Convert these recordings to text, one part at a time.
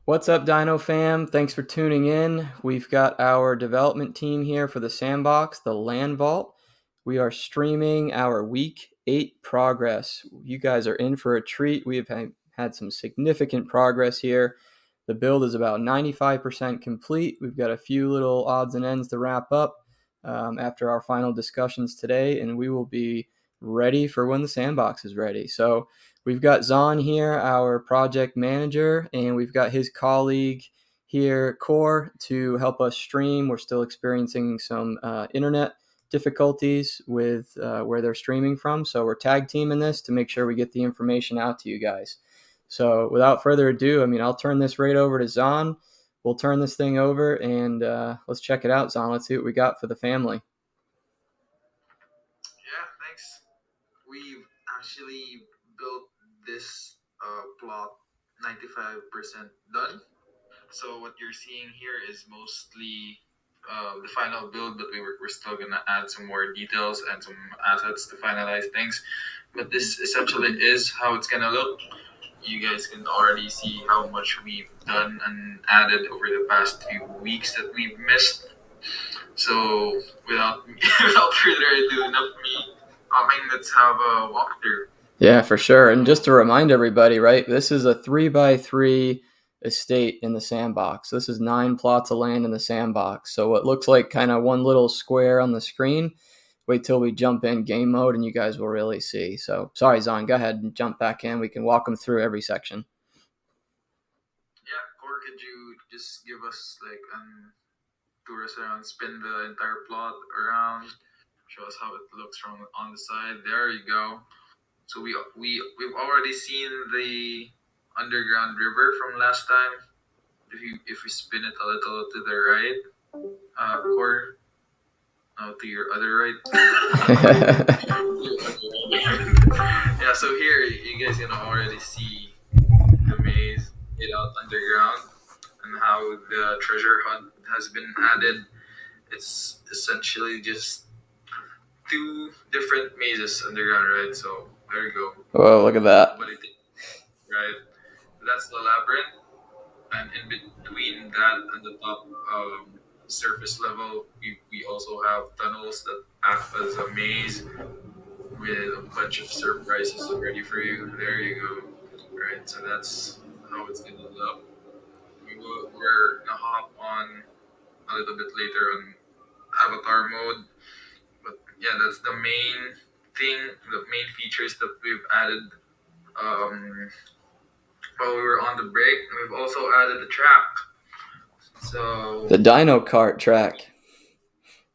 What's up, Dino fam? Thanks for tuning in. We've got our development team here for the SandBox, the Land Vault. We are streaming our Week 8 progress. You guys are in for a treat. We have had some significant progress here. The build is about 95% complete. We've got a few little odds and ends to wrap up after our final discussions today, and we will be ready for when the SandBox is ready. So, we've got Zahn here, our project manager, and we've got his colleague here, Core, to help us stream. We're still experiencing some internet difficulties with where they're streaming from, so we're tag teaming this to make sure we get the information out to you guys. So without further ado, I'll turn this right over to Zahn. We'll turn this thing over and let's check it out, Zahn. Let's see what we got for the family. Yeah, thanks. We've actually built this plot 95% done. So what you're seeing here is mostly the final build, but we're still gonna add some more details and some assets to finalize things. But this essentially is how it's gonna look. You guys can already see how much we've done and added over the past few weeks that we've missed. So without without further ado, enough me. Let's have a walkthrough. Yeah, for sure. And just to remind everybody, right, this is a 3x3 estate in the SandBox. This is 9 plots of land in the SandBox. So what looks like kind of one little square on the screen, wait till we jump in game mode and you guys will really see. So sorry, Zahn, go ahead and jump back in. We can walk them through every section. Yeah, Core, could you just give us like tour us around, spin the entire plot around, show us how it looks from on the side. There you go. So we've already seen the underground river from last time. If we spin it a little to the right, Core, to your other right. Yeah, so here you guys can already see the maze laid out underground and how the treasure hunt has been added. It's essentially just two different mazes underground, right? So there you go. Whoa, look at that. Right? That's the labyrinth, and in between that and the top surface level, we also have tunnels that act as a maze with a bunch of surprises ready for you. There you go. Right, so that's how it's gonna look. We're gonna hop on a little bit later on avatar mode, but yeah, that's the main thing, the main features that we've added while we were on the break. We've also added the track. So The Dino Kart track.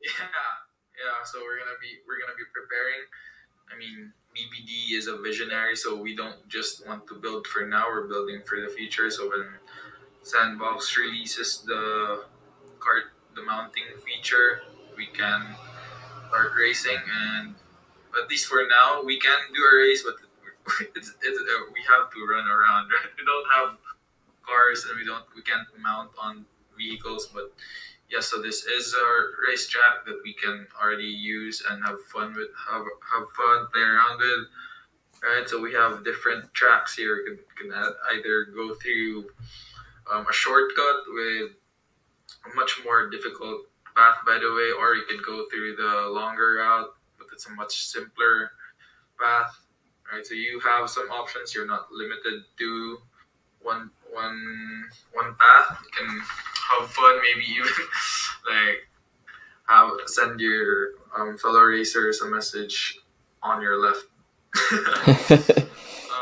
yeah. So we're gonna be preparing. BBD is a visionary, so we don't just want to build for now. We're building for the future. So when SandBox releases the mounting feature, we can start racing. And at least for now, we can do a race, but we have to run around. Right? We don't have cars, and we can't mount on vehicles. But yeah, so this is a racetrack that we can already use and have fun with, have fun, play around with. Right, so we have different tracks here. You can either go through a shortcut with a much more difficult path, by the way, or you can go through the longer route, but it's a much simpler path. Right, so you have some options. You're not limited to one path. You can have fun, maybe even like send your fellow racers a message on your left.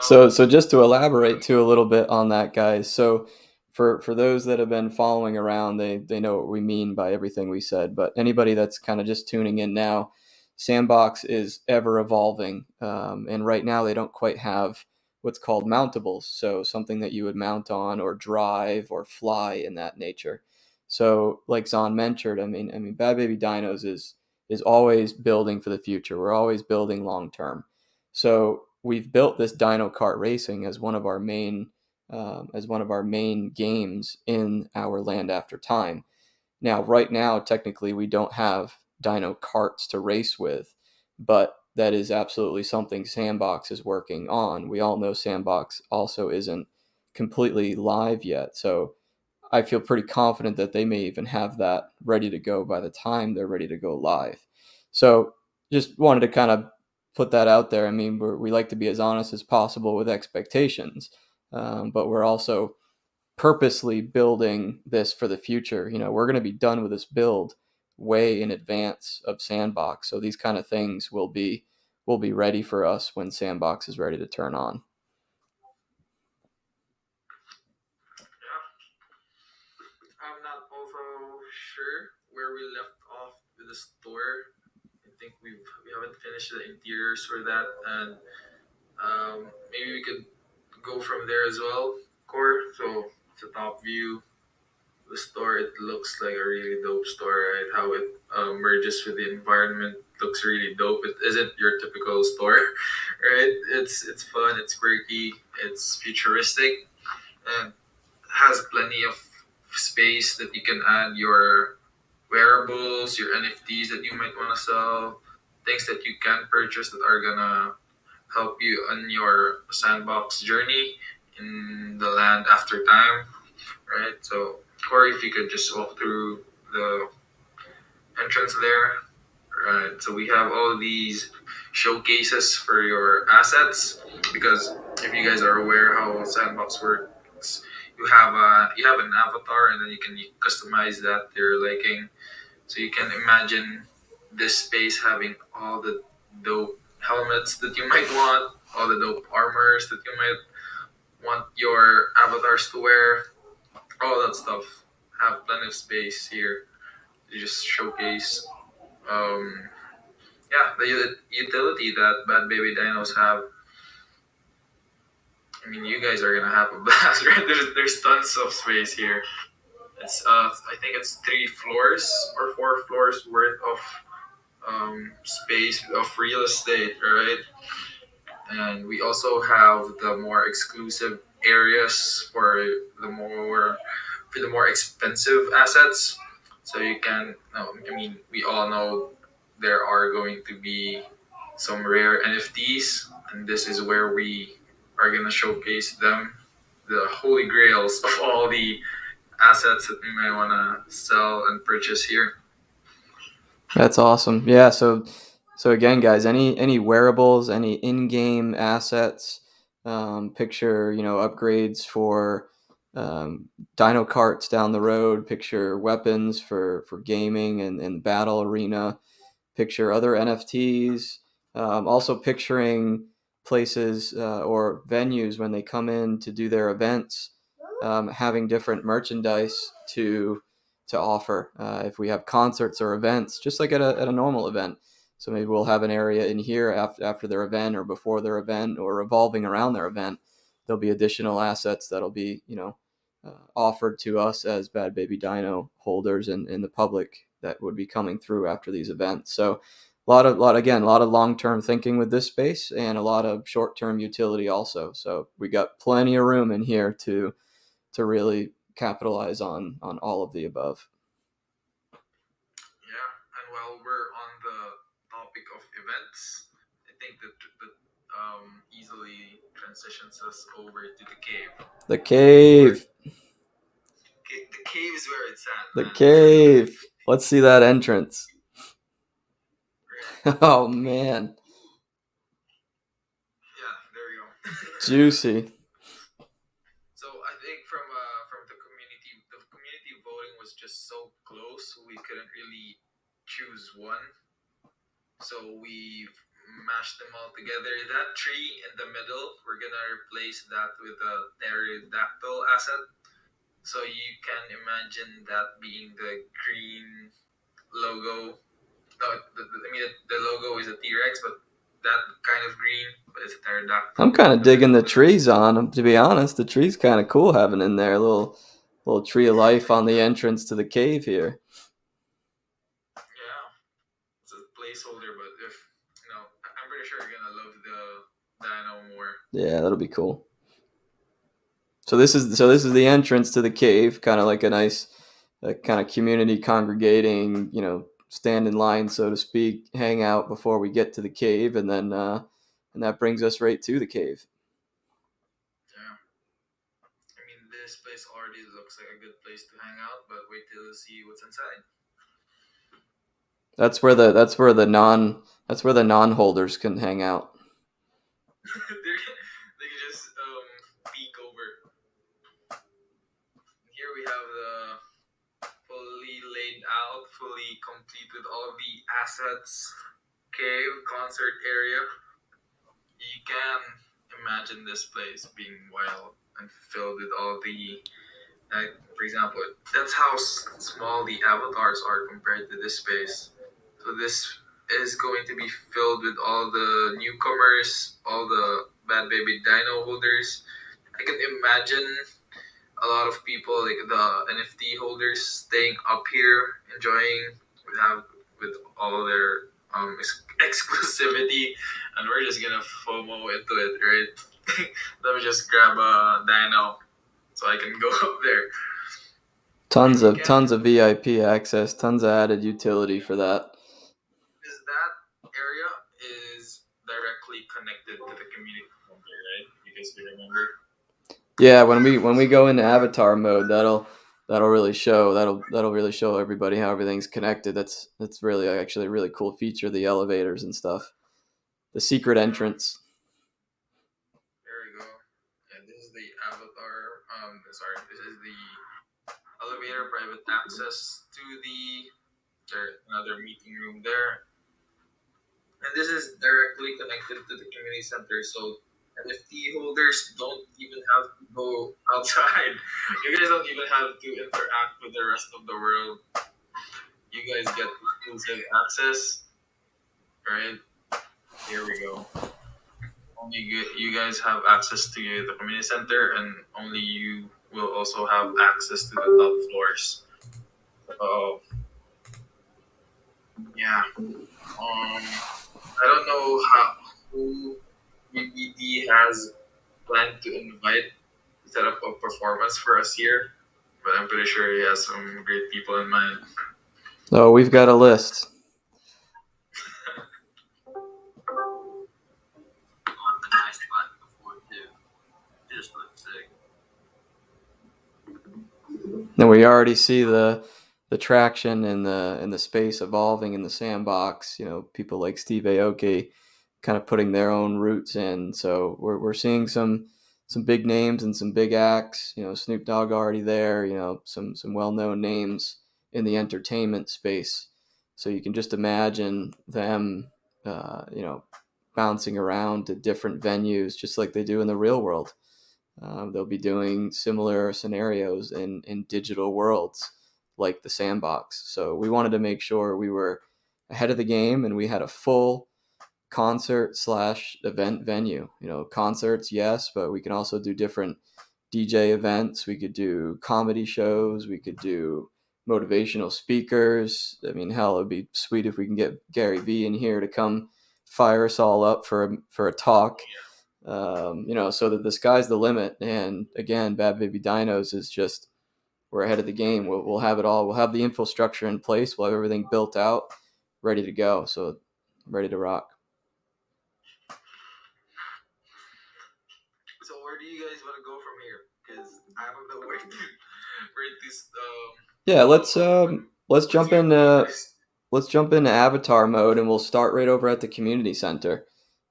So just to elaborate too a little bit on that, guys. So for those that have been following around, they know what we mean by everything we said. But anybody that's kind of just tuning in now, SandBox is ever evolving, and right now they don't quite have what's called mountables. So something that you would mount on or drive or fly in that nature. So like Zahn mentioned, Bad Baby Dinos is always building for the future. We're always building long term. So we've built this Dino Kart Racing as one of our main games in our Land After Time. Now, right now, technically, we don't have Dino Karts to race with, but that is absolutely something SandBox is working on. We all know SandBox also isn't completely live yet. So I feel pretty confident that they may even have that ready to go by the time they're ready to go live. So just wanted to kind of put that out there. I mean, we like to be as honest as possible with expectations, but we're also purposely building this for the future. You know, we're going to be done with this build way in advance of SandBox. So these kind of things will be ready for us when SandBox is ready to turn on. Yeah, I'm not also sure where we left off with the store. I think we haven't finished the interiors for that, and maybe we could go from there as well. Core. So it's a top view. The store, it looks like a really dope store, right? How it merges with the environment looks really dope. It isn't your typical store, right? It's fun, it's quirky, it's futuristic, and has plenty of space that you can add your wearables, your NFTs that you might want to sell, things that you can purchase that are gonna help you on your sandbox journey in the land after time, right? So, Corey, if you could just walk through the entrance there, right? So we have all these showcases for your assets because if you guys are aware how Sandbox works, you have an avatar and then you can customize that to your liking. So you can imagine this space having all the dope helmets that you might want, all the dope armors that you might want your avatars to wear, all that stuff. Have plenty of space here to just showcase, um, yeah, the utility that Bad Baby Dinos have. I mean, you guys are gonna have a blast, right? There's tons of space here. It's I think it's 3 floors or 4 floors worth of space of real estate, right? And we also have the more exclusive areas for the more expensive assets. So you can, no, I mean, we all know there are going to be some rare NFTs, and this is where we are gonna showcase them, the holy grails of all the assets that we might wanna sell and purchase here. That's awesome. Yeah. So again, guys, any wearables, any in-game assets, picture upgrades for dino carts down the road, picture weapons for gaming and battle arena, picture other NFTs, also picturing places or venues when they come in to do their events, having different merchandise to offer. If we have concerts or events, just like at a normal event. So maybe we'll have an area in here after their event or before their event or revolving around their event. There'll be additional assets that'll be, offered to us as Bad Baby Dino holders and the public that would be coming through after these events. So a lot of long-term thinking with this space and a lot of short-term utility also. So we got plenty of room in here to really capitalize on all of the above. Yeah, and while we're on the topic of events, I think that easily transitions us over to the cave. The Where cave. the cave is where it's at, The man. cave. Let's see that entrance. Right. Oh I mean, man. yeah, there we go. Juicy. So I think from the community voting was just so close, we couldn't really choose one. So we mashed them all together. That tree in the middle, we're gonna replace that with a pterodactyl asset. So you can imagine that being the green logo. No, I mean the logo is a T Rex, but that kind of green, but it's a I'm pterodactyl kind in of the digging middle the of it. trees on 'em, to be honest. The tree's kind of cool having in there. A little tree of life on the entrance to the cave here. Yeah, it's a placeholder, but if I'm pretty sure you're gonna love the dino more. Yeah, that'll be cool. So this is the entrance to the cave, kind of like a nice kind of community congregating, stand in line, so to speak, hang out before we get to the cave, and that brings us right to the cave. Yeah. This place already looks like a good place to hang out, but wait till you see what's inside. That's where the non-holders can hang out. They can just peek over. Here we have the fully laid out, fully complete with all of the assets. Cave, concert area. You can imagine this place being wild and filled with all the, for example, that's how small the avatars are compared to this space. So this is going to be filled with all the newcomers, all the Bad Baby Dino holders. I can imagine a lot of people, like the NFT holders, staying up here, enjoying with all their exclusivity, and we're just gonna FOMO into it, right? Let me just grab a dino so I can go up there. Tons of VIP access, tons of added utility for that. Is that area is directly connected to the community center, right? You guys remember? Yeah, when we go into avatar mode, that'll really show that'll really show everybody how everything's connected. That's really actually a really cool feature, the elevators and stuff. The secret entrance. There we go. And this is the avatar. Sorry, this is the elevator, private access to another meeting room there. And this is directly connected to the community center. So NFT holders don't even have to go outside. You guys don't even have to interact with the rest of the world. You guys get exclusive access. Right? Here we go. Only you guys have access to the community center, and only you will also have access to the top floors. Uh, yeah. I don't know who BBD has planned to invite to set up a performance for us here, but I'm pretty sure he has some great people in mind. Oh, we've got a list. On the nice button before too. Just looks sick. And we already see the traction and the space evolving in the sandbox. You know, people like Steve Aoki kind of putting their own roots in. So we're seeing some big names and some big acts. You know, Snoop Dogg already there. You know, some well known names in the entertainment space. So you can just imagine them, you know, bouncing around to different venues, just like they do in the real world. They'll be doing similar scenarios in digital worlds like the sandbox. So we wanted to make sure we were ahead of the game and we had a full concert slash event venue. You know, concerts, yes, but we can also do different DJ events. We could do comedy shows. We could do motivational speakers. I mean, hell, it'd be sweet if we can get Gary Vee in here to come fire us all up for a talk. You know, so that the sky's the limit. And again, Bad Baby Dinos is just we're ahead of the game. We'll have it all. We'll have the infrastructure in place. We'll have everything built out, ready to go. So ready to rock. So where do you guys want to go from here? Because I don't know where to rate this. Yeah, let's jump into avatar mode, and we'll start right over at the community center,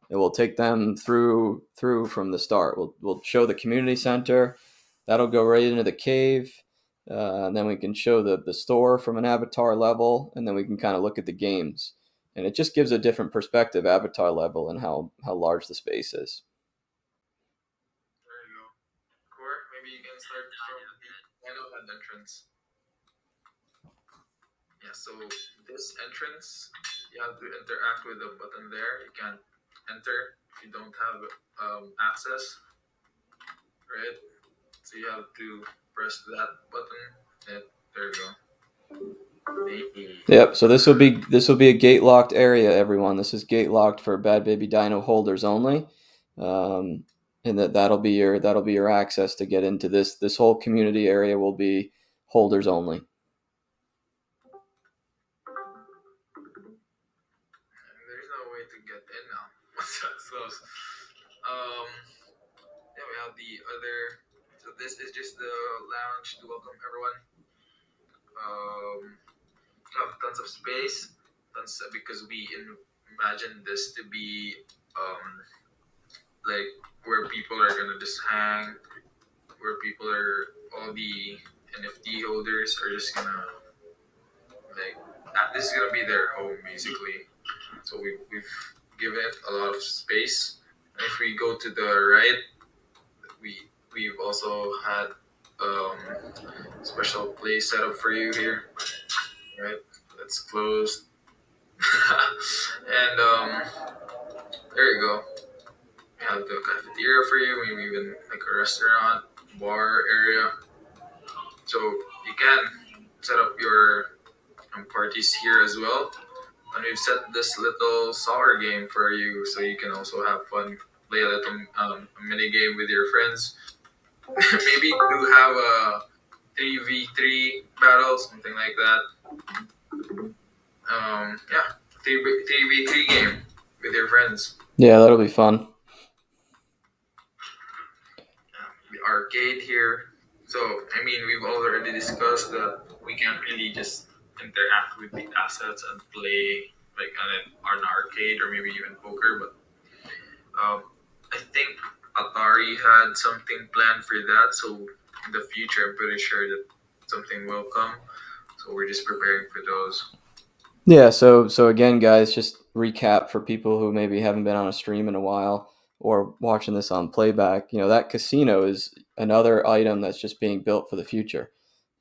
and we'll take them through from the start. We'll show the community center. That'll go right into the cave. And then we can show the store from an avatar level, and then we can kind of look at the games. And it just gives a different perspective, avatar level, and how large the space is. There you go. Core, maybe you can start from the Dino Head entrance. Yeah, so this entrance, you have to interact with the button there. You can't enter if you don't have access, right? So you have to press that button. And there you go. Yep. So this will be a gate locked area, everyone. This is gate locked for Bad Baby Dino holders only, um, and that'll be your access to get into this whole community area will be holders only. There's no way to get in now. So, yeah, we have the other. So this is just the lounge to welcome everyone. Have tons of space, because we imagine this to be like where people are gonna just hang, where people are all the NFT holders are just gonna like this is gonna be their home basically. So we've given it a lot of space. And if we go to the right, we've also had special place set up for you here. Right, that's closed. And there you go. We have the cafeteria for you, maybe even like a restaurant, bar area. So you can set up your parties here as well. And we've set this little soccer game for you, so you can also have fun, play a little mini game with your friends. Maybe do have a 3v3 battle, something like that. Yeah, 3v3 game with your friends. Yeah, that'll be fun. The arcade here. So, I mean, we've already discussed that we can't really just interact with the assets and play like on an arcade or maybe even poker, but I think Atari had something planned for that. So, in the future, I'm pretty sure that something will come. So, we're just preparing for those. Yeah, so again, guys, just recap for people who maybe haven't been on a stream in a while or watching this on playback. That casino is another item that's just being built for the future.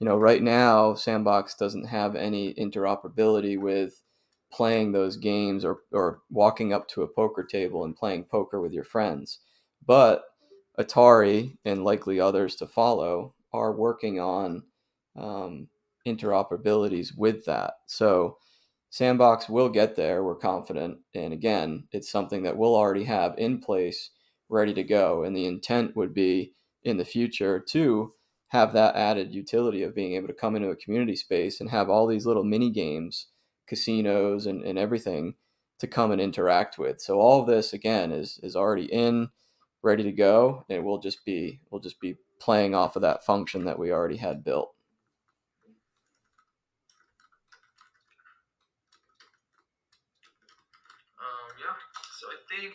Right now, SandBox doesn't have any interoperability with playing those games or walking up to a poker table and playing poker with your friends. But Atari and likely others to follow are working on interoperabilities with that. So Sandbox will get there, we're confident. And again, it's something that we'll already have in place, ready to go. And the intent would be in the future to have that added utility of being able to come into a community space and have all these little mini games, casinos, and everything to come and interact with. So all of this again is already in, ready to go, and we'll just be playing off of that function that we already had built. Yeah, so I think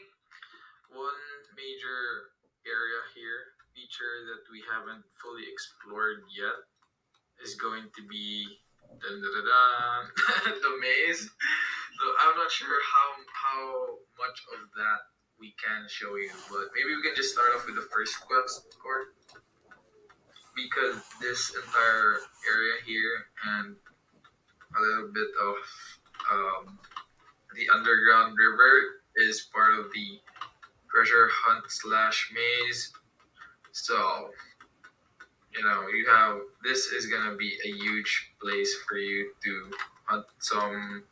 one major area here, feature that we haven't fully explored yet, is going to be dun, dun, dun, dun, the maze. So I'm not sure how much of that we can show you, but maybe we can just start off with the first quest court, because this entire area here and a little bit of the underground river is part of the treasure hunt slash maze. So you have this is gonna be a huge place for you to hunt some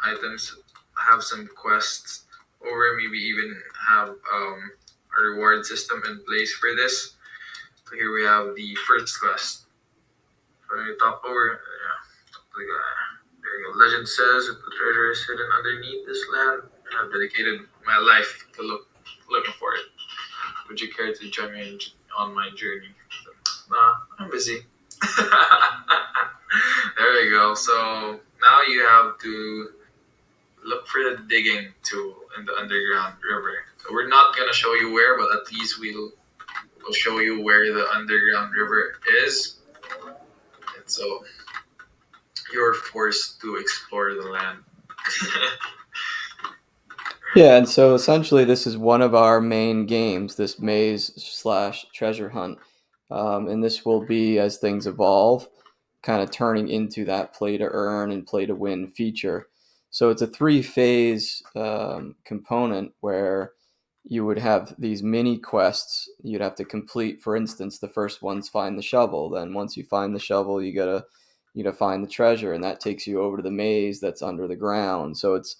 items, have some quests, or maybe even have a reward system in place for this. So here we have the first quest. From the top over, yeah, there you go. Legend says that the treasure is hidden underneath this land. I've dedicated my life to looking for it. Would you care to join me on my journey? Nah, I'm busy. There you go. So now you have to look for the digging tool in the underground river. So we're not gonna show you where, but at least we'll show you where the underground river is. And so you're forced to explore the land. Yeah, and so essentially, this is one of our main games, this maze slash treasure hunt. And this will be, as things evolve, kind of turning into that play to earn and play to win feature. So it's a three-phase component where you would have these mini quests you'd have to complete. For instance, the first one's find the shovel. Then once you find the shovel, you gotta find the treasure, and that takes you over to the maze that's under the ground. So it's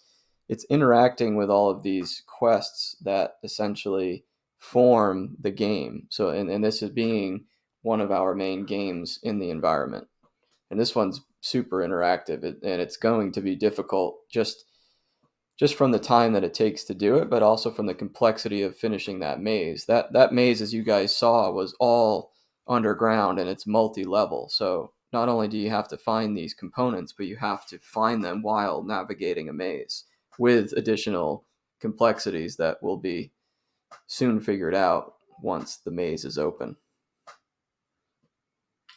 interacting with all of these quests that essentially form the game. So, and this is being one of our main games in the environment. And this one's super interactive, and it's going to be difficult just from the time that it takes to do it, but also from the complexity of finishing that maze. That maze, as you guys saw, was all underground and it's multi-level. So not only do you have to find these components, but you have to find them while navigating a maze with additional complexities that will be soon figured out once the maze is open.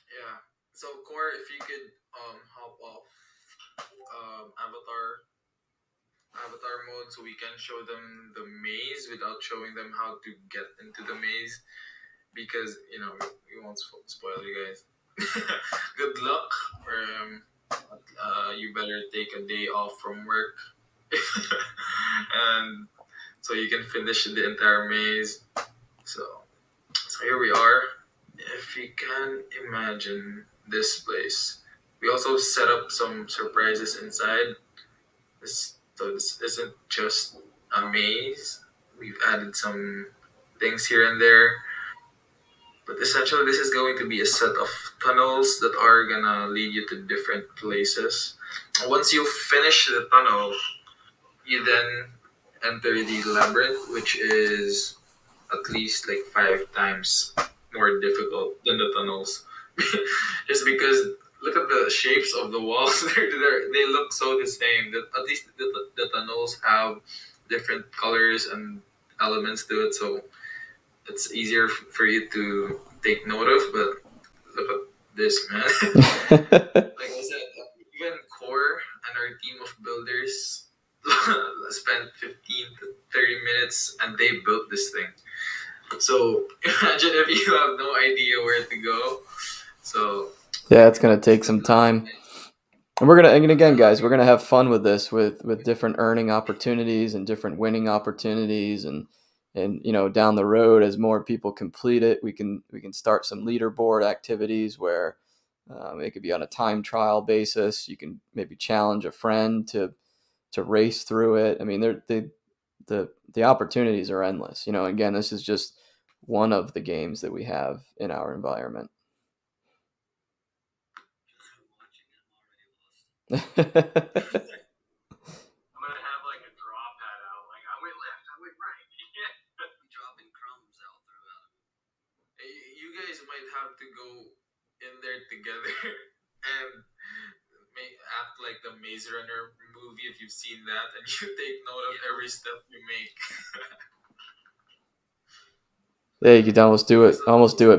Yeah. So Core, if you could hop off avatar mode so we can show them the maze without showing them how to get into the maze, because we won't spoil you guys. Good luck. Um, you better take a day off from work, and so you can finish the entire maze. So here we are. If you can imagine this place, we also set up some surprises inside. So this isn't just a maze. We've added some things here and there, but essentially this is going to be a set of tunnels that are gonna lead you to different places. Once you finish the tunnel, you then enter the labyrinth, which is at least like 5 times more difficult than the tunnels. Just because look at the shapes of the walls, they look so the same. That at least the tunnels have different colors and elements to it, so it's easier for you to take note of. But look at this, man. Like I said, even Core and our team of builders spent 15 to 30 minutes and they built this thing. So imagine if you have no idea where to go. So Yeah, it's going to take some time. And and again, guys, we're gonna have fun with this, with different earning opportunities and different winning opportunities, and down the road as more people complete it, we can start some leaderboard activities where it could be on a time trial basis. You can maybe challenge a friend to race through it. I mean, the opportunities are endless. Again, this is just one of the games that we have in our environment. I'm gonna have like a draw pad out. Like I went left, I went right. Dropping crumbs out throughout. You guys might have to go in there together and act like the Maze Runner movie if you've seen that, and you take note of every step you make. Yeah, you could almost do it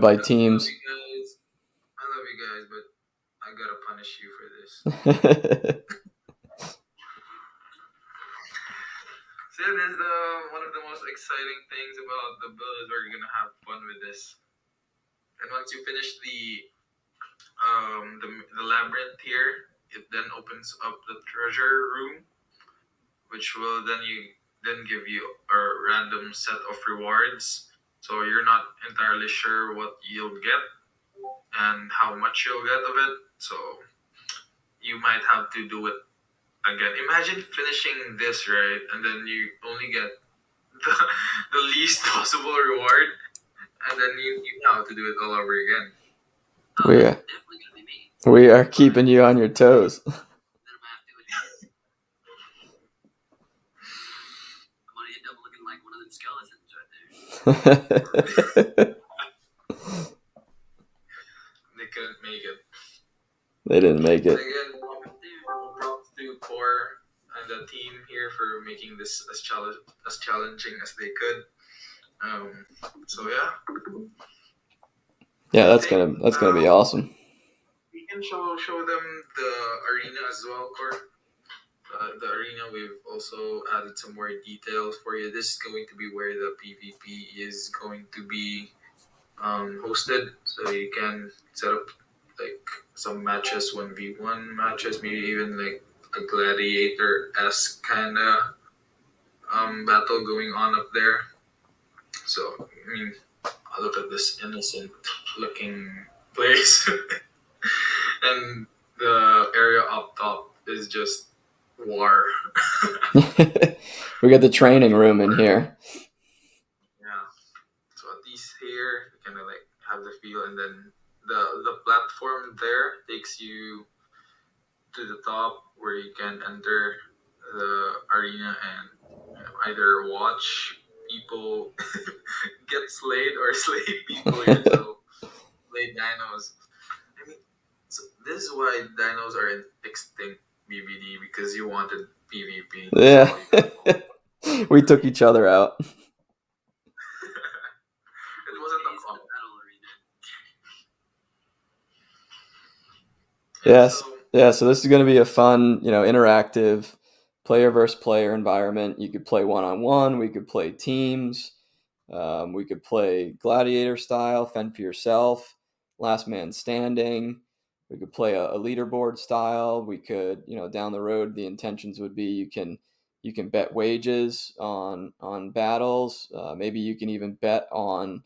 by teams. I love you guys, but I gotta punish you for this. So yeah, this is one of the most exciting things about the build is we're gonna have fun with this. And once you finish the labyrinth here, it then opens up the treasure room, which will then give you a random set of rewards. So you're not entirely sure what you'll get and how much you'll get of it. So you might have to do it again. Imagine finishing this, right, and then you only get the, the least possible reward, and then you have to do it all over again. Oh, we are we are keeping you on your toes. I'm gonna end up looking like one of them skeletons right there. They couldn't make it. They didn't make it. Again, props to Core and the team here for making this as challenging as they could. So yeah. Yeah, that's gonna be awesome. We can show them the arena as well, Core. The arena, we've also added some more details for you. This is going to be where the PvP is going to be hosted, so you can set up like some matches, 1v1 matches, maybe even like a gladiator-esque kind of battle going on up there. So I mean, I look at this innocent looking place and the area up top is just war. We got the training room in here. Yeah. So at least here you kind of like have the feel, and then the platform there takes you to the top where you can enter the arena and either watch people get slayed or slay people yourself. play dinos. I mean, so this is why dinos are in extinct BBD because you wanted PvP. That's Yeah. all you could want. We took each other out. It wasn't a comp. Yeah, Yes. so Yeah, so this is going to be a fun, interactive player versus player environment. You could play one on one, we could play teams, we could play gladiator style, fend for yourself, last man standing. We could play a leaderboard style. We could, down the road, the intentions would be you can bet wages on battles. Maybe you can even bet on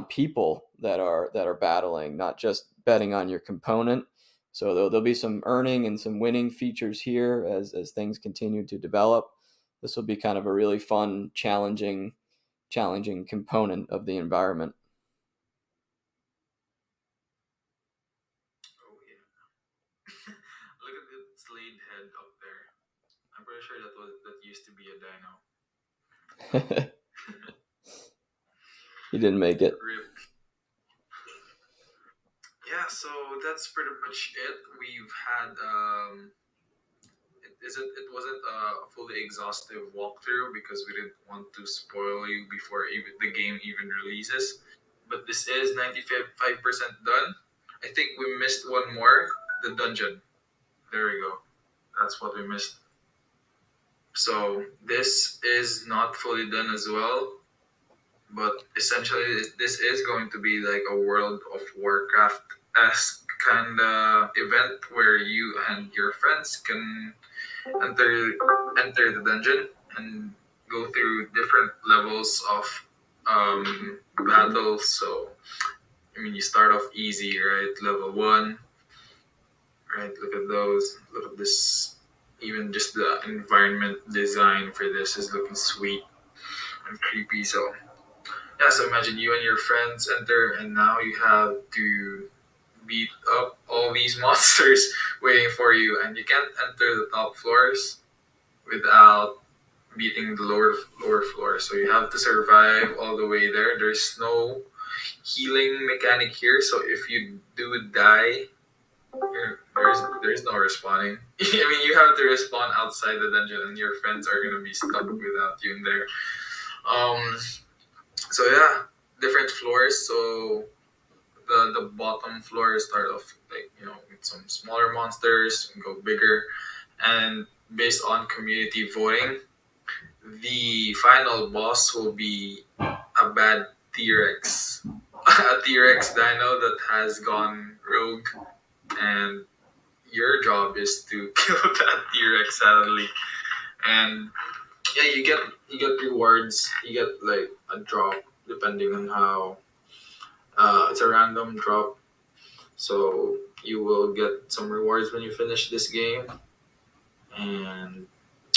people that are battling, not just betting on your component. So there'll be some earning and some winning features here as things continue to develop. This will be kind of a really fun, challenging component of the environment. oh yeah, look at the Slade head up there. I'm pretty sure that used to be a dino. He didn't make it. Rip. Yeah, so that's pretty much it. We've had it wasn't a fully exhaustive walkthrough because we didn't want to spoil you before even the game even releases. But this is 95% done. I think we missed one more, the dungeon. There we go. That's what we missed. So this is not fully done as well, but essentially this is going to be like a World of Warcraft esque kind of event where you and your friends can enter enter the dungeon and go through different levels of battles. So I mean, you start off easy, right? Level one, right? Look at those. Look at this. Even just the environment design for this is looking sweet and creepy. So yeah, so imagine you and your friends enter, and now you have to beat up all these monsters waiting for you, and you can't enter the top floors without beating the lower floor. So you have to survive all the way there. There's no healing mechanic here, so if you do die, there's no respawning. I mean, you have to respawn outside the dungeon, and your friends are gonna be stuck without you in there. Um, so yeah, different floors. So the bottom floor start off like with some smaller monsters and go bigger, and based on community voting, the final boss will be a bad T-Rex. A T-Rex dino that has gone rogue, and your job is to kill that T-Rex sadly. And yeah, you get rewards. You get like a drop depending on how it's a random drop. So you will get some rewards when you finish this game. And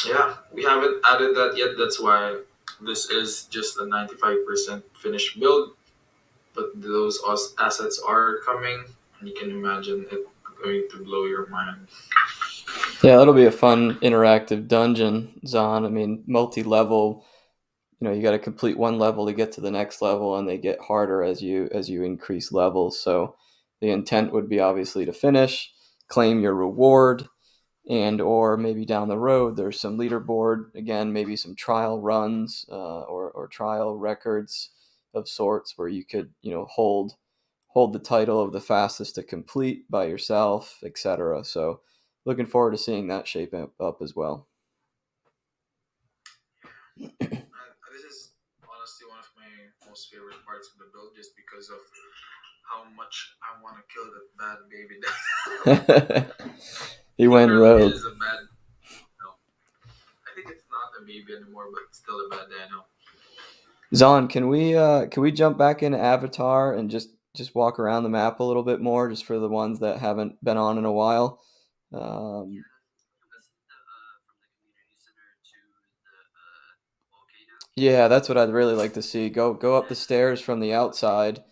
yeah, we haven't added that yet. That's why this is just a 95% finished build. But those assets are coming, and you can imagine it going to blow your mind. Yeah, that'll be a fun interactive dungeon, Zon. I mean, multi-level. You got to complete one level to get to the next level, and they get harder as you increase levels. So the intent would be obviously to finish, claim your reward, and or maybe down the road there's some leaderboard again, maybe some trial runs, or trial records of sorts where you could hold the title of the fastest to complete by yourself, etc. So looking forward to seeing that shape up as well. And this is honestly one of my most favorite parts of the build, just because of how much I want to kill that bad baby. He He went really rogue. is a bad. No, I think it's not a baby anymore, but still a bad dino. Zon, can we jump back into Avatar and just walk around the map a little bit more, just for the ones that haven't been on in a while? Um, yeah, that's what I'd really like to see. Go up the stairs from the outside,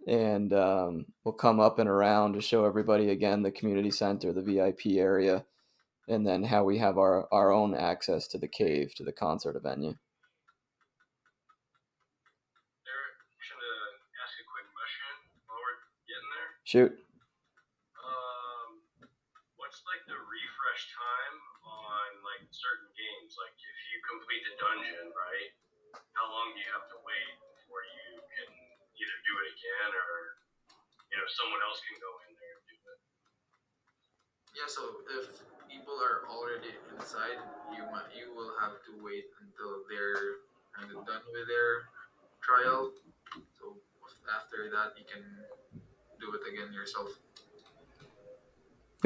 and we'll come up and around to show everybody again the community center, the VIP area, and then how we have our own access to the cave, to the concert venue. Eric, should I ask you a quick question? Shoot. What's like the refresh time on like certain games? Like if you complete the dungeon, right? How long do you have to wait before you can either do it again or someone else can go in there and do it? Yeah, so if people are already inside, you will have to wait until they're kind of done with their trial. So after that, you can do it again yourself.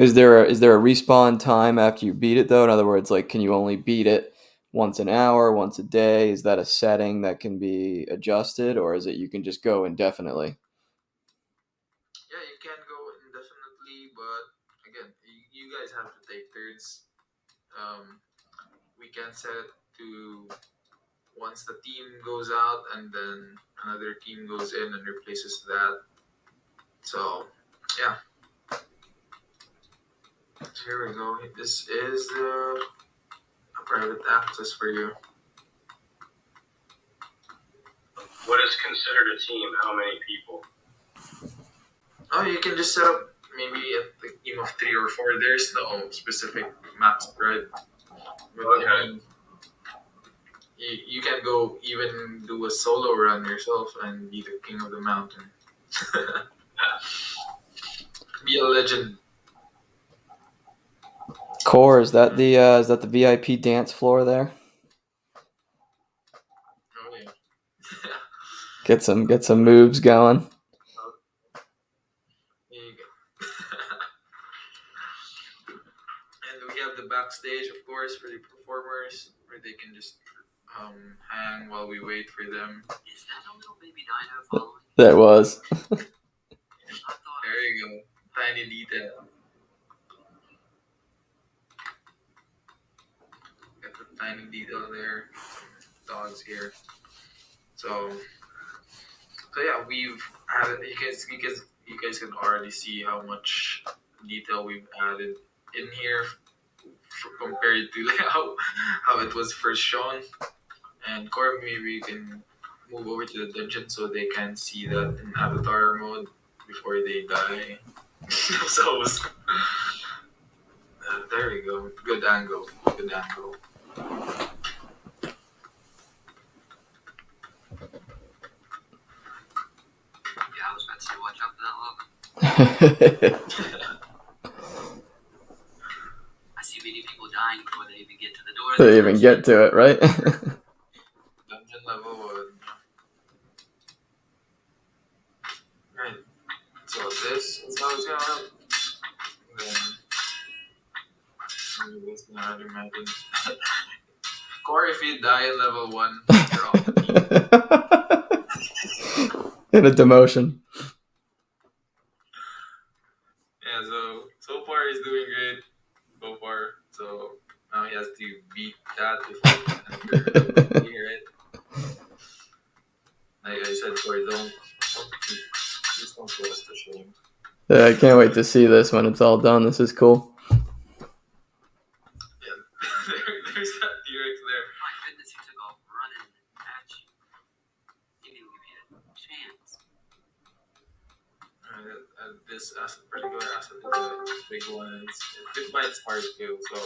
Is there a respawn time after you beat it though? In other words, like can you only beat it once an hour, once a day? Is that a setting that can be adjusted, or is it you can just go indefinitely? Yeah, you can go indefinitely, but again, you guys have to take turns. Um, we can set it to once the team goes out and then another team goes in and replaces that. So, yeah. So here we go. This is a private access for you. What is considered a team? How many people? Oh, you can just set up maybe a team of 3 or 4. There's no specific max, right? But Okay. I mean, you can go even do a solo run yourself and be the king of the mountain. Be a legend. Core, is that the VIP dance floor there? Oh yeah. Get some moves going. There you go. And we have the backstage, of course, for the performers, where they can just hang while we wait for them. Is that a little baby dino following? That was. There you go. Tiny detail. Got the tiny detail there. Dogs here. So yeah, we've added. You guys can already see how much detail we've added in here compared to how it was first shown. And Core, maybe you can move over to the dungeon so they can see that in avatar mode before they die. So there we go. Good angle. Good angle. Yeah, I was about to say, watch out for that look. I see many people dying before they even get to the door. They even get to it, right? Dungeon level 1. Right. So this is how it's gonna look. And then this now imagine. Core, if you die at level 1, you're off the team. In a demotion. Yeah, so far he's doing great. So far. So now he has to beat that before he can enter the year, right? Like I said, Core, just don't put us to shame. Yeah, I can't wait to see this when it's all done. This is cool. Yeah. There's that T-Rex there. My goodness, he took off running at you. He didn't give you a chance. This particular asset is a big one. And it bites hard too. So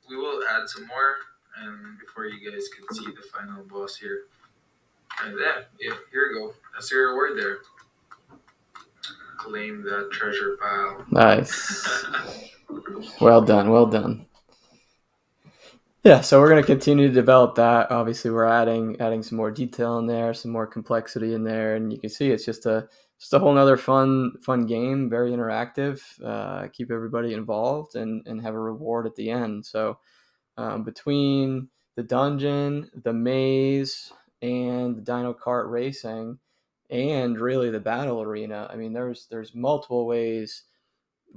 we will add some more, and before you guys can see the final boss here. And then, yeah, here we go. That's your reward there. Claim that treasure pile. Nice. Well done. Well done. Yeah, so we're going to continue to develop that. Obviously, we're adding some more detail in there, some more complexity in there, and you can see it's just a whole nother fun game, very interactive. Keep everybody involved and have a reward at the end. So between the dungeon, the maze, and the Dino Kart racing, and really the battle arena, I mean, there's multiple ways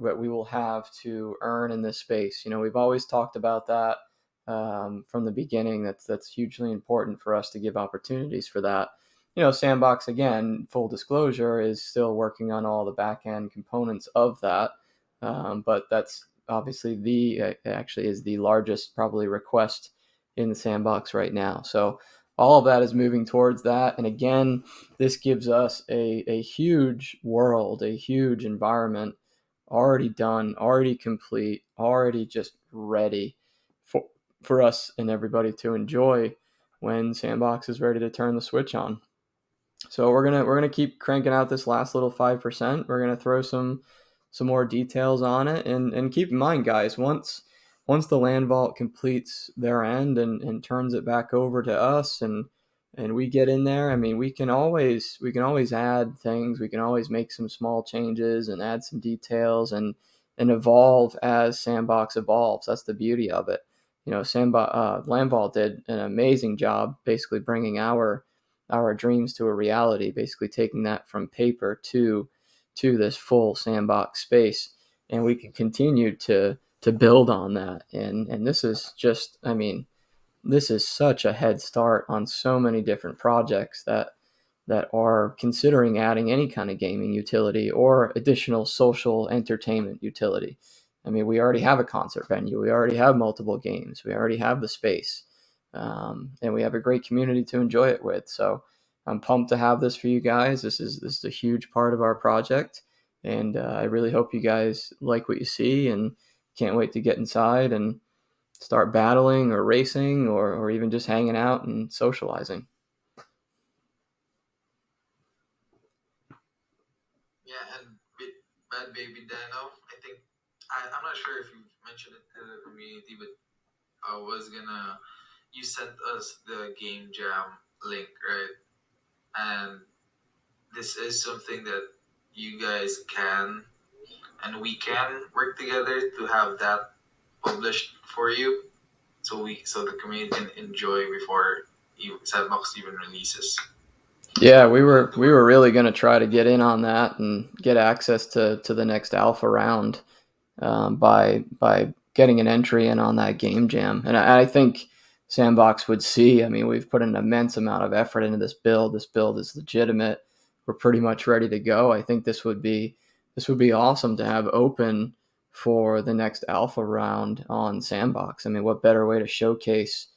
that we will have to earn in this space. We've always talked about that from the beginning. That's hugely important for us to give opportunities for that. SandBox, again, full disclosure, is still working on all the back end components of that, but that's obviously actually is the largest probably request in the sandbox right now. So all of that is moving towards that. And again, this gives us a huge world, a huge environment already done, already complete, already just ready for for us and everybody to enjoy when SandBox is ready to turn the switch on. So we're gonna keep cranking out this last little 5%. We're gonna throw some more details on it, and keep in mind, guys, once the land vault completes their end and turns it back over to us, and we get in there, I mean, we can always add things. We can always make some small changes and add some details and evolve as SandBox evolves. That's the beauty of it. Land Vault did an amazing job, basically bringing our dreams to a reality, basically taking that from paper to this full sandbox space, and we can continue to build on that. And this is just, I mean, this is such a head start on so many different projects that are considering adding any kind of gaming utility or additional social entertainment utility. I mean, we already have a concert venue, we already have multiple games, we already have the space, and we have a great community to enjoy it with. So I'm pumped to have this for you guys. This is a huge part of our project, and I really hope you guys like what you see, and can't wait to get inside and start battling or racing, or even just hanging out and socializing. Yeah, and Bad Baby Dano, I think I'm not sure if you mentioned it to the community, but I was gonna you sent us the game jam link, right? And this is something that you guys can and we can work together to have that published for you, so the community can enjoy before Sandbox even releases. Yeah, we were really going to try to get in on that and get access to the next alpha round, by getting an entry in on that game jam. And I think Sandbox would see. I mean, we've put an immense amount of effort into this build. This build is legitimate. We're pretty much ready to go. I think this would be awesome to have open for the next alpha round on Sandbox. I mean, what better way to showcase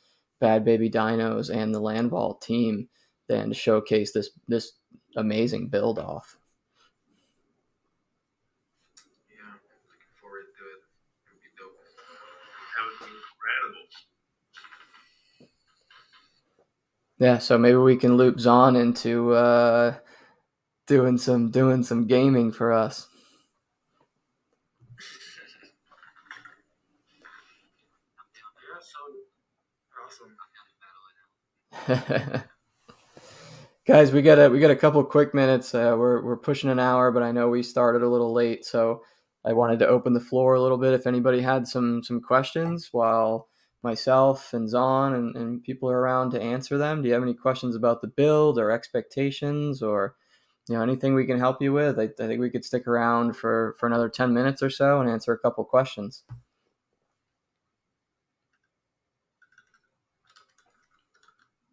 Bad Baby Dinos and the Land Vault team than to showcase this amazing build off? Yeah, looking forward to it. It would be dope. That would be incredible. Yeah, so maybe we can loop Zon into doing some gaming for us. Yeah, so awesome. Guys, we got a couple quick minutes. We're pushing an hour, but I know we started a little late, so I wanted to open the floor a little bit if anybody had some questions, while myself and Zon and people are around to answer them. Do you have any questions about the build or expectations, or anything we can help you with? I think we could stick around for another 10 minutes or so and answer a couple questions.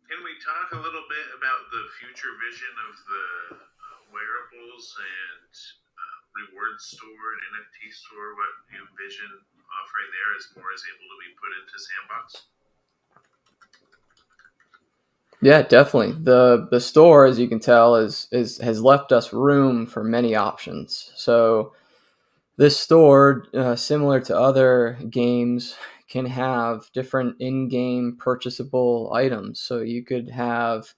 Can we talk a little bit about the future vision of the wearables and reward store and NFT store? What you envision offering there as more is able to be put into Sandbox? Yeah, definitely. The store, as you can tell, has left us room for many options. So this store, similar to other games, can have different in-game purchasable items. So you could have,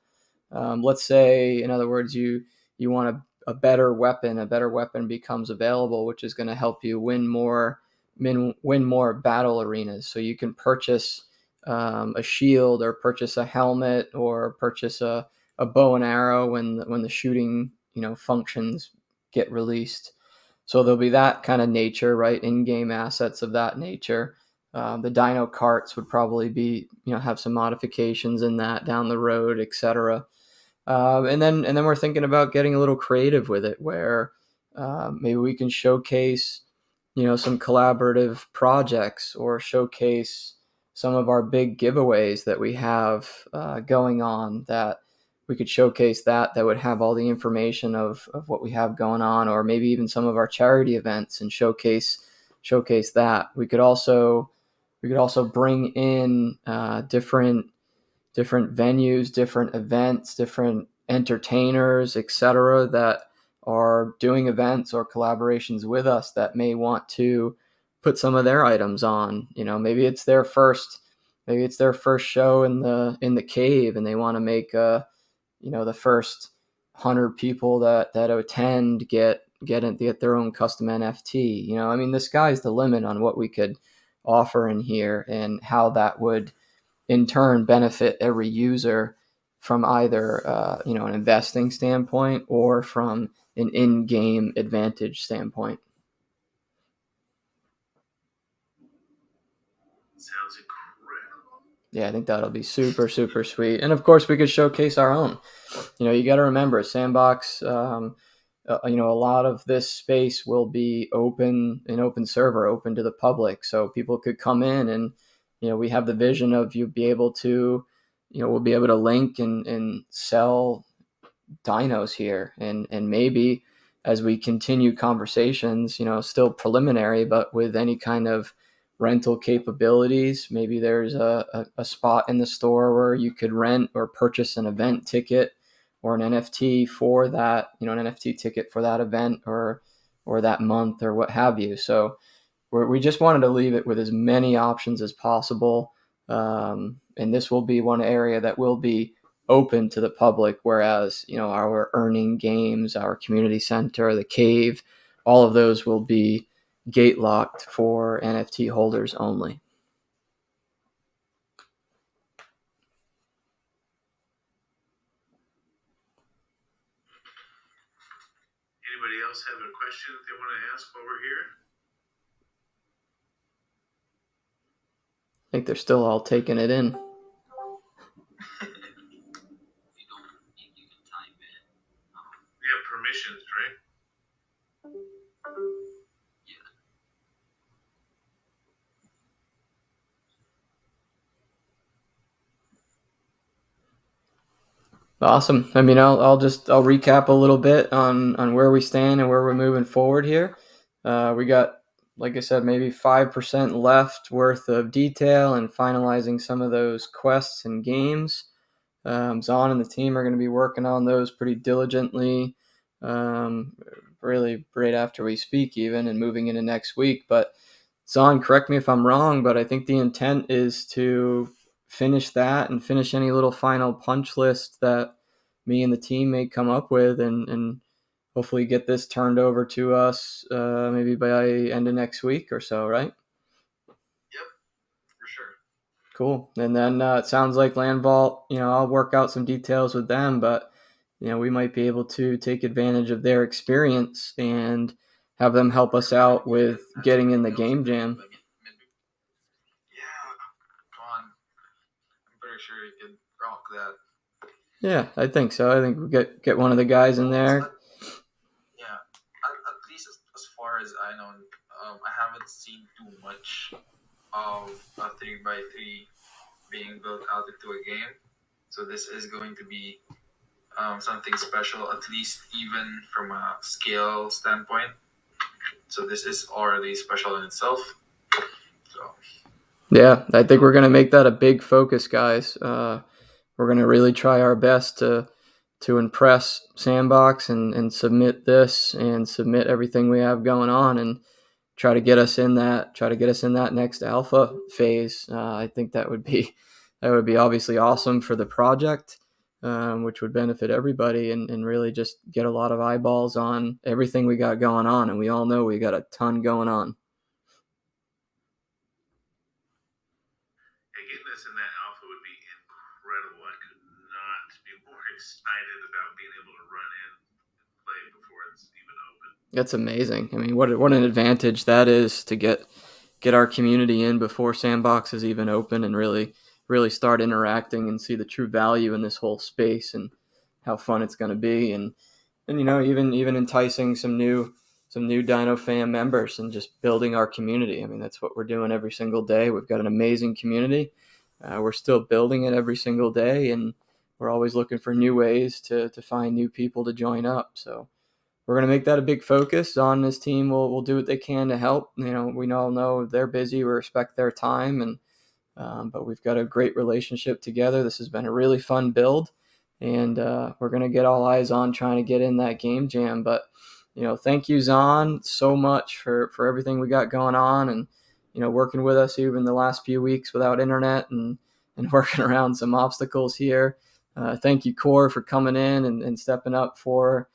let's say, in other words, you want a better weapon. A better weapon becomes available, which is going to help you win more battle arenas. So you can purchase a shield, or purchase a helmet, or purchase a bow and arrow when the shooting functions get released. So there'll be that kind of nature, right? In-game assets of that nature. The Dino carts would probably be, have some modifications in that down the road, etc. And then we're thinking about getting a little creative with it, where maybe we can showcase, some collaborative projects, or showcase some of our big giveaways that we have going on, that we could showcase that would have all the information of what we have going on, or maybe even some of our charity events, and showcase that. We could also bring in different different venues, different events, different entertainers, etc., that are doing events or collaborations with us that may want to put some of their items on. Maybe it's their first show in the cave, and they want to make the first 100 people that attend get their own custom NFT. The sky's the limit on what we could offer in here, and how that would in turn benefit every user from either an investing standpoint or from an in-game advantage standpoint. Sounds incredible. Yeah, I think that'll be super, super sweet. And of course, we could showcase our own. You got to remember, SandBox. A lot of this space will be an open server, open to the public, so people could come in, and we have the vision of we'll be able to link and sell dinos here, and maybe as we continue conversations, still preliminary, but with any kind of rental capabilities, maybe there's a spot in the store where you could rent or purchase an event ticket or an NFT for that, an NFT ticket for that event or that month or what have you. So we just wanted to leave it with as many options as possible. And this will be one area that will be open to the public, whereas our earning games, our community center, the cave, all of those will be gate locked for NFT holders only. Anybody else have a question that they want to ask while we're here? I think they're still all taking it in. We have permissions, right? Awesome. I'll recap a little bit on where we stand and where we're moving forward here. We got, like I said, maybe 5% left worth of detail and finalizing some of those quests and games. Zahn and the team are going to be working on those pretty diligently, really right after we speak even, and moving into next week. But Zahn, correct me if I'm wrong, but I think the intent is to finish that and finish any little final punch list that me and the team may come up with, and hopefully get this turned over to us maybe by end of next week or so, right? Yep, for sure. Cool. And then it sounds like Land Vault, I'll work out some details with them, but we might be able to take advantage of their experience and have them help us out with getting in the game jam. Yeah, come on. I'm pretty sure you could rock that. Yeah, I think so. I think we get one of the guys in there. Yeah, at least as far as I know, I haven't seen too much of a 3x3 being built out into a game. So this is going to be something special, at least even from a scale standpoint. So this is already special in itself. So yeah, I think we're going to make that a big focus, guys. We're going to really try our best to impress SandBox and submit this and submit everything we have going on, and try to get us in that next alpha phase. I think that would be obviously awesome for the project, which would benefit everybody, and really just get a lot of eyeballs on everything we got going on. And we all know we got a ton going on. Getting us in that alpha would be incredible. I could not be more excited about being able to run in and play before it's even open. That's amazing. I mean, what an advantage that is to get our community in before SandBox is even open, and really start interacting and see the true value in this whole space and how fun it's going to be, and even enticing some new Dino Fam members and just building our community. I mean, that's what we're doing every single day. We've got an amazing community. We're still building it every single day, and we're always looking for new ways to find new people to join up. So we're going to make that a big focus. On this team will do what they can to help. We all know they're busy. We respect their time, and But we've got a great relationship together. This has been a really fun build, and we're going to get all eyes on trying to get in that game jam. But, thank you, Zahn, so much for everything we got going on, and, working with us even the last few weeks without internet and working around some obstacles here. Thank you, Core, for coming in and stepping up for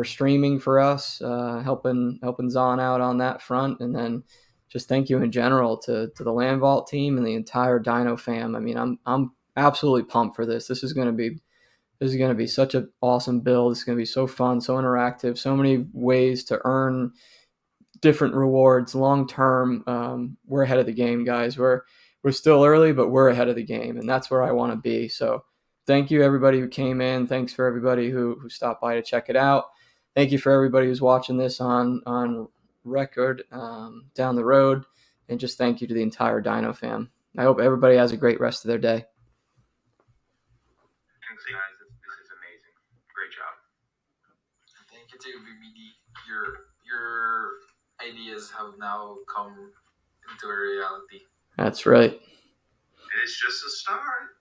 streaming for us, helping Zahn out on that front. And then just thank you in general to the Land Vault team and the entire Dino fam. I mean, I'm absolutely pumped for this. This is going to be such an awesome build. It's going to be so fun, so interactive, so many ways to earn different rewards long term. We're ahead of the game, guys. We're still early, but we're ahead of the game, and that's where I want to be. So thank you, everybody who came in. Thanks for everybody who stopped by to check it out. Thank you for everybody who's watching this on record down the road, and just thank you to the entire Dino fam. I hope everybody has a great rest of their day. Thanks, guys. This is amazing. Great job. Thank you to BBD. Your ideas have now come into a reality. That's right. It's just a start.